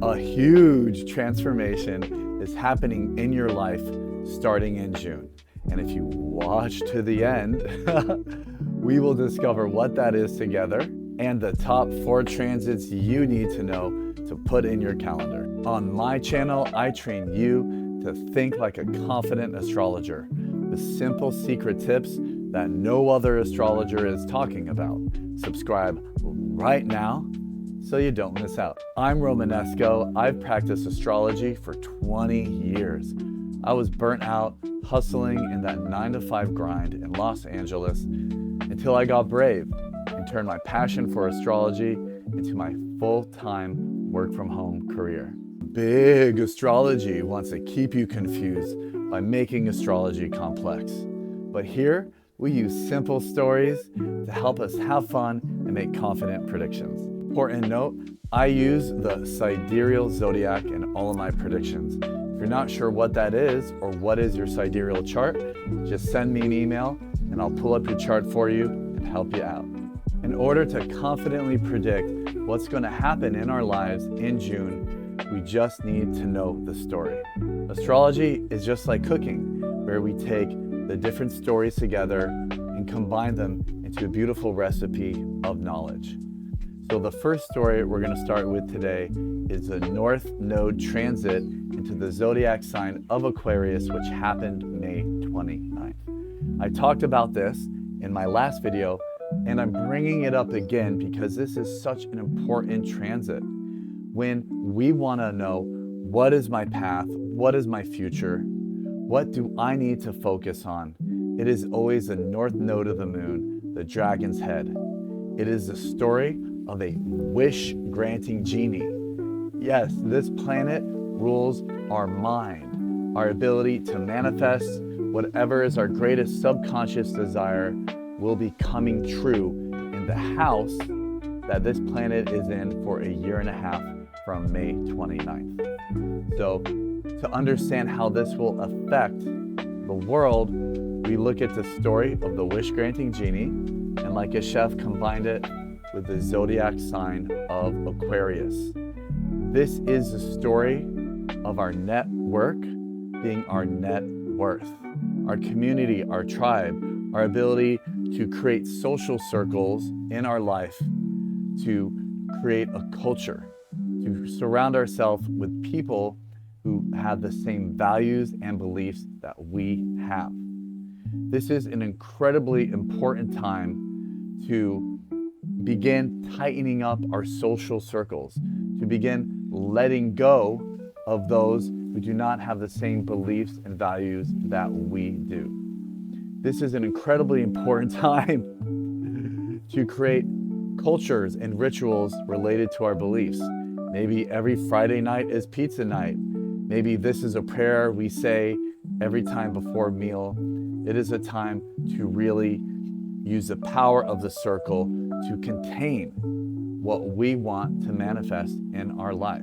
A huge transformation is happening in your life starting in June. And if you watch to the end, we will discover what that is together and the top 4 transits you need to know to put in your calendar. On my channel, I train you to think like a confident astrologer with simple secret tips that no other astrologer is talking about. Subscribe right now so you don't miss out. I'm Romanesco. I've practiced astrology for 20 years. I was burnt out hustling in that 9-to-5 grind in Los Angeles until I got brave and turned my passion for astrology into my full-time work-from-home career. Big astrology wants to keep you confused by making astrology complex. But here, we use simple stories to help us have fun and make confident predictions. Important note, I use the sidereal zodiac in all of my predictions. If you're not sure what that is or what is your sidereal chart, just send me an email and I'll pull up your chart for you and help you out. In order to confidently predict what's going to happen in our lives in June, we just need to know the story. Astrology is just like cooking, where we take the different stories together and combine them into a beautiful recipe of knowledge. So the first story we're going to start with today is the North Node transit into the zodiac sign of Aquarius, which happened May 29th. I talked about this in my last video, and I'm bringing it up again because this is such an important transit. When we want to know, what is my path? What is my future? What do I need to focus on? It is always the North Node of the moon, the dragon's head. It is the story of a wish-granting genie. Yes, this planet rules our mind. Our ability to manifest whatever is our greatest subconscious desire will be coming true in the house that this planet is in for 1.5 years from May 29th. So to understand how this will affect the world, we look at the story of the wish-granting genie, and like a chef combined it with the zodiac sign of Aquarius. This is the story of our network being our net worth, our community, our tribe, our ability to create social circles in our life, to create a culture, to surround ourselves with people who have the same values and beliefs that we have. This is an incredibly important time to begin tightening up our social circles, to begin letting go of those who do not have the same beliefs and values that we do. This is an incredibly important time to create cultures and rituals related to our beliefs. Maybe every Friday night is pizza night. Maybe this is a prayer we say every time before a meal. It is a time to really use the power of the circle to contain what we want to manifest in our life.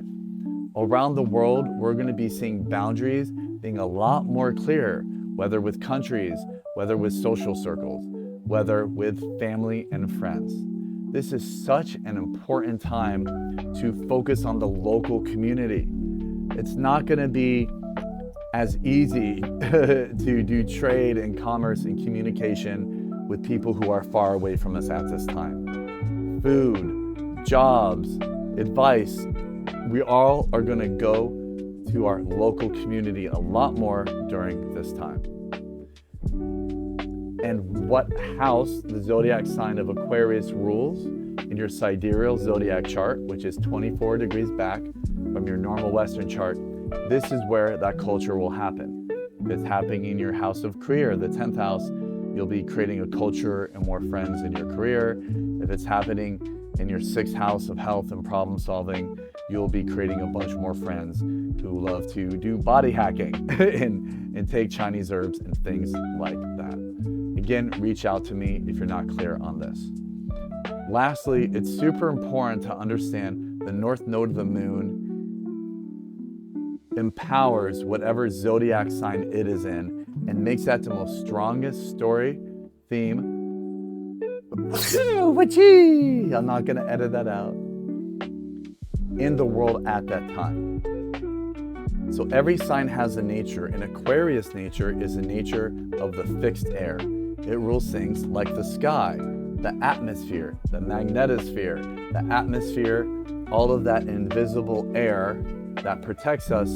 Around the world, we're going to be seeing boundaries being a lot more clear, whether with countries, whether with social circles, whether with family and friends. This is such an important time to focus on the local community. It's not going to be as easy to do trade and commerce and communication with people who are far away from us at this time. Food, jobs, advice, we all are going to go to our local community a lot more during this time. And what house the zodiac sign of Aquarius rules in your sidereal zodiac chart, which is 24 degrees back from your normal Western chart, this is where that culture will happen. If it's happening in your house of career, the 10th house, you'll be creating a culture and more friends in your career. If it's happening in your 6th house of health and problem solving, you'll be creating a bunch more friends who love to do body hacking and take Chinese herbs and things like that. Again, reach out to me if you're not clear on this. Lastly, it's super important to understand the North Node of the moon empowers whatever zodiac sign it is in and makes that the most strongest story, theme. I'm not going to edit that out. in the world at that time. So every sign has a nature, and Aquarius nature is the nature of the fixed air. It rules things like the sky, the atmosphere, the magnetosphere, the atmosphere, all of that invisible air that protects us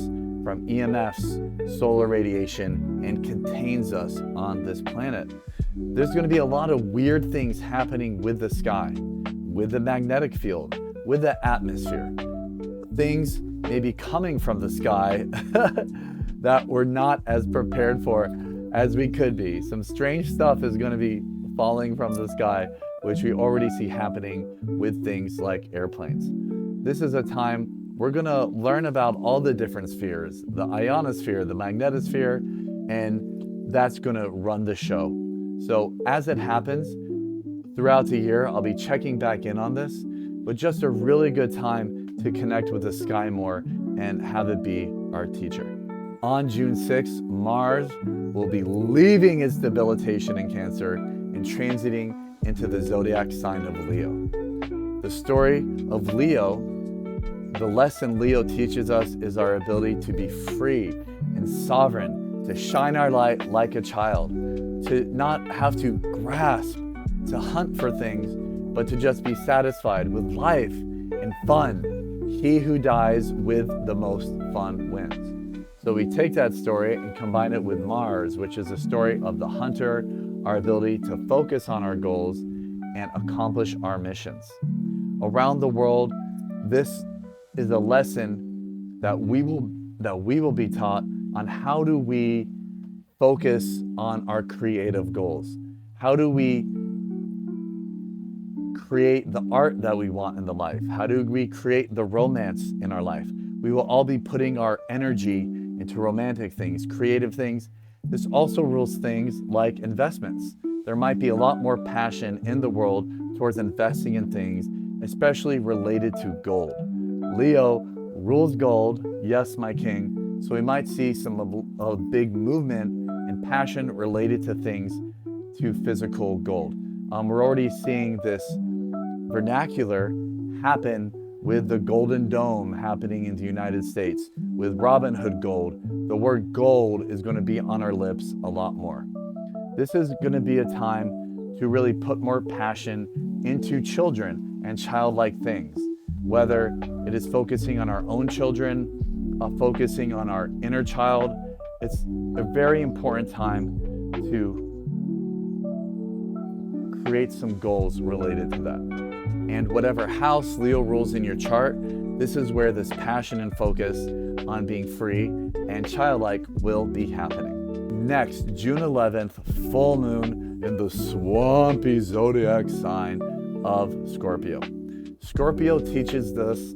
from EMFs, solar radiation, and contains us on this planet. There's going to be a lot of weird things happening with the sky, with the magnetic field, with the atmosphere. Things may be coming from the sky that we're not as prepared for as we could be. Some strange stuff is going to be falling from the sky, which we already see happening with things like airplanes. This is a time we're going to learn about all the different spheres, the ionosphere, the magnetosphere, and that's going to run the show. So as it happens throughout the year, I'll be checking back in on this, but just a really good time to connect with the sky more and have it be our teacher. On June 6th, Mars will be leaving its debilitation in Cancer and transiting into the zodiac sign of Leo. The story of Leo, the lesson Leo teaches us is our ability to be free and sovereign, to shine our light like a child, to not have to grasp, to hunt for things, but to just be satisfied with life and fun. He who dies with the most fun wins. So we take that story and combine it with Mars, which is a story of the hunter, our ability to focus on our goals and accomplish our missions. Around the world, this is a lesson that we will be taught on how do we focus on our creative goals. How do we create the art that we want in the life? How do we create the romance in our life? We will all be putting our energy into romantic things, creative things. This also rules things like investments. There might be a lot more passion in the world towards investing in things, especially related to gold. Leo rules gold, yes, my king. So we might see a big movement and passion related to things, to physical gold. We're already seeing this vernacular happen with the Golden Dome happening in the United States, with Robin Hood gold. The word gold is going to be on our lips a lot more. This is going to be a time to really put more passion into children and childlike things, whether it is focusing on our own children, focusing on our inner child. It's a very important time to create some goals related to that. And whatever house Leo rules in your chart, this is where this passion and focus on being free and childlike will be happening. Next, June 11th, full moon in the swampy zodiac sign of Scorpio. Scorpio teaches us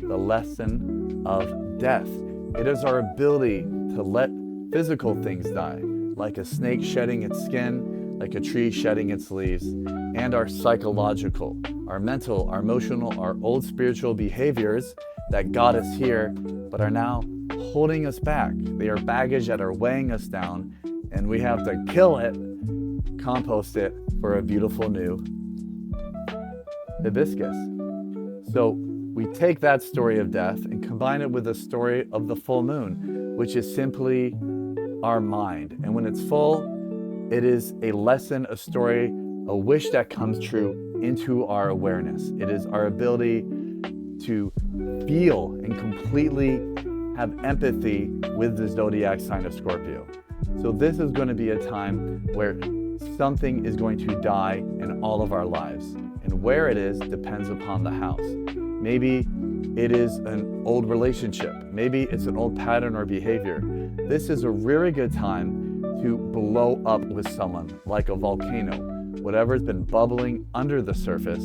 the lesson of death. It is our ability to let physical things die, like a snake shedding its skin, like a tree shedding its leaves, and our psychological, our mental, our emotional, our old spiritual behaviors that got us here, but are now holding us back. They are baggage that are weighing us down, and we have to kill it, compost it for a beautiful new hibiscus. So we take that story of death and combine it with the story of the full moon, which is simply our mind. And when it's full, it is a lesson, a story, a wish that comes true into our awareness. It is our ability to feel and completely have empathy with the zodiac sign of Scorpio. So this is going to be a time where something is going to die in all of our lives. And where it is depends upon the house. Maybe it is an old relationship. Maybe it's an old pattern or behavior. This is a really good time to blow up with someone like a volcano. Whatever's been bubbling under the surface,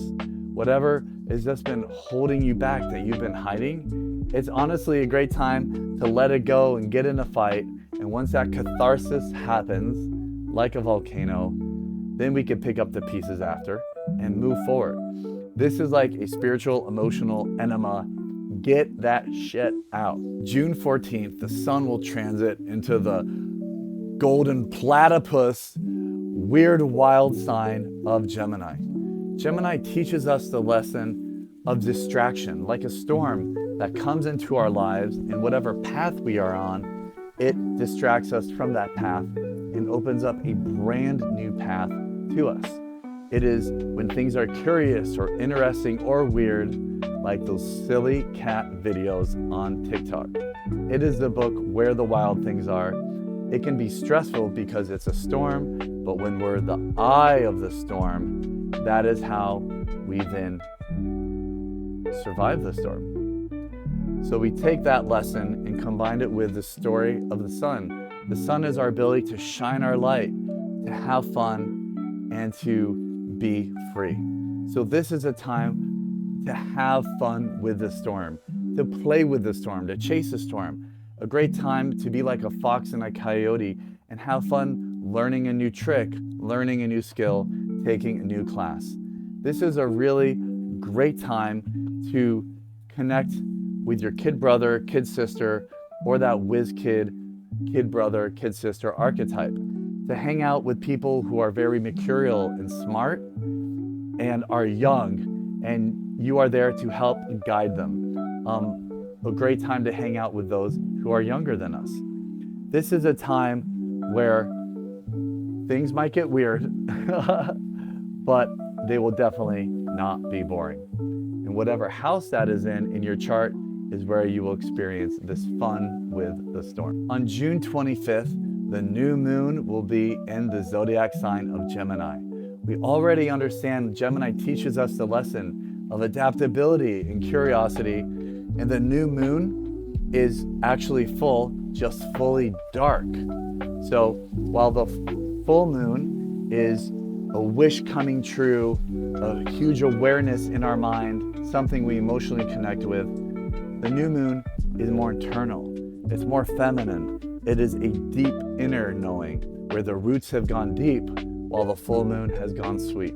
whatever has just been holding you back that you've been hiding, it's honestly a great time to let it go and get in a fight. And once that catharsis happens, like a volcano, then we can pick up the pieces after and move forward. This is like a spiritual, emotional enema. Get that shit out. June 14th, the sun will transit into the golden platypus, weird wild sign of Gemini. Gemini teaches us the lesson of distraction, like a storm that comes into our lives, and whatever path we are on, it distracts us from that path and opens up a brand new path to us. It is when things are curious or interesting or weird, like those silly cat videos on TikTok. It is the book Where the Wild Things Are. It can be stressful because it's a storm, but when we're the eye of the storm, that is how we then survive the storm. So we take that lesson and combine it with the story of the sun. The sun is our ability to shine our light, to have fun, and to be free. So this is a time to have fun with the storm, to play with the storm, to chase the storm. A great time to be like a fox and a coyote and have fun learning a new trick, learning a new skill, taking a new class. This is a really great time to connect with your kid brother, kid sister, or that whiz kid brother, kid sister archetype. To hang out with people who are very mercurial and smart and are young, and you are there to help guide them. A great time to hang out with those who are younger than us. This is a time where things might get weird, but they will definitely not be boring. And whatever house that is in your chart is where you will experience this fun with the storm. On June 25th, the new moon will be in the zodiac sign of Gemini. We already understand Gemini teaches us the lesson of adaptability and curiosity, and the new moon is actually full, just fully dark. So while the full moon is a wish coming true, a huge awareness in our mind, something we emotionally connect with, the new moon is more internal. It's more feminine. It is a deep inner knowing where the roots have gone deep while the full moon has gone sweet.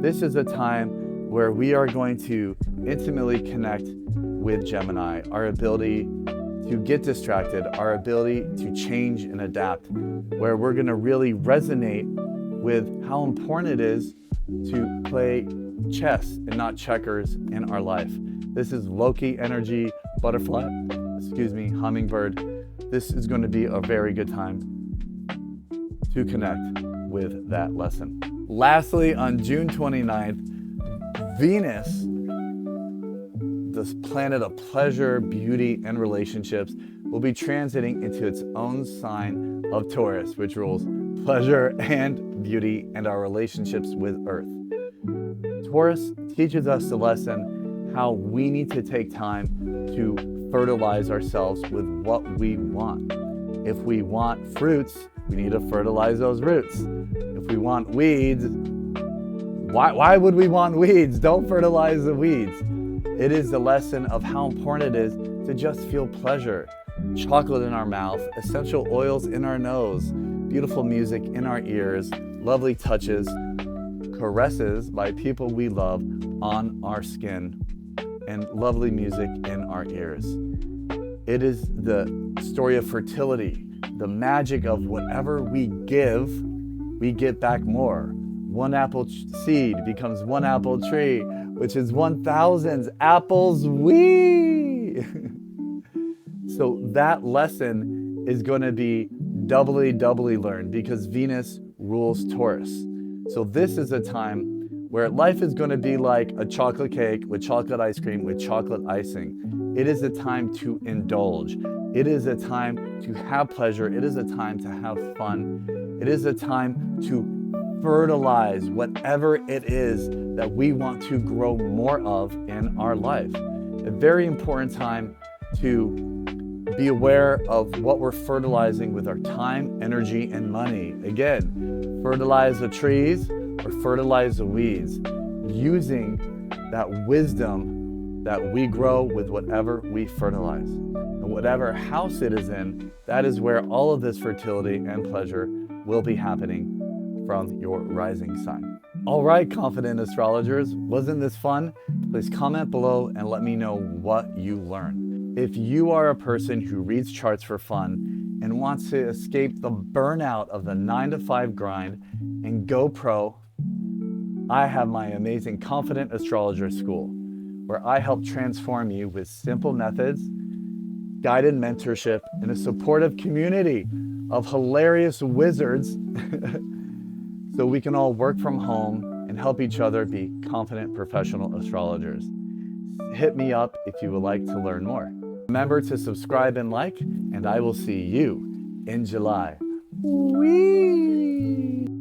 This is a time where we are going to intimately connect with Gemini, our ability to get distracted, our ability to change and adapt, where we're going to really resonate with how important it is to play chess and not checkers in our life. This is Loki energy, hummingbird. This is going to be a very good time to connect with that lesson. Lastly, on June 29th, Venus, this planet of pleasure, beauty, and relationships, will be transiting into its own sign of Taurus, which rules pleasure and beauty and our relationships with Earth. Taurus teaches us the lesson how we need to take time to fertilize ourselves with what we want. If we want fruits, we need to fertilize those roots. If we want weeds, why would we want weeds? Don't fertilize the weeds. It is the lesson of how important it is to just feel pleasure. Chocolate in our mouth, essential oils in our nose, beautiful music in our ears, lovely touches, caresses by people we love on our skin, and lovely music in our ears. It is the story of fertility, the magic of whatever we give, we get back more. One apple seed becomes one apple tree, which is 1,000 apples. Wee! So that lesson is going to be doubly learned because Venus rules Taurus. So this is a time where life is going to be like a chocolate cake with chocolate ice cream with chocolate icing. It is a time to indulge. It is a time to have pleasure. It is a time to have fun. It is a time to fertilize whatever it is that we want to grow more of in our life. A very important time to be aware of what we're fertilizing with our time, energy, and money. Again, fertilize the trees or fertilize the weeds, using that wisdom that we grow with whatever we fertilize. And whatever house it is in, that is where all of this fertility and pleasure will be happening from your rising sign. All right, confident astrologers, wasn't this fun? Please comment below and let me know what you learned. If you are a person who reads charts for fun and wants to escape the burnout of the 9-to-5 grind and go pro, I have my amazing Confident Astrologer School. where I help transform you with simple methods, guided mentorship, and a supportive community of hilarious wizards so we can all work from home and help each other be confident professional astrologers. Hit me up if you would like to learn more. Remember to subscribe and like, and I will see you in July. Whee!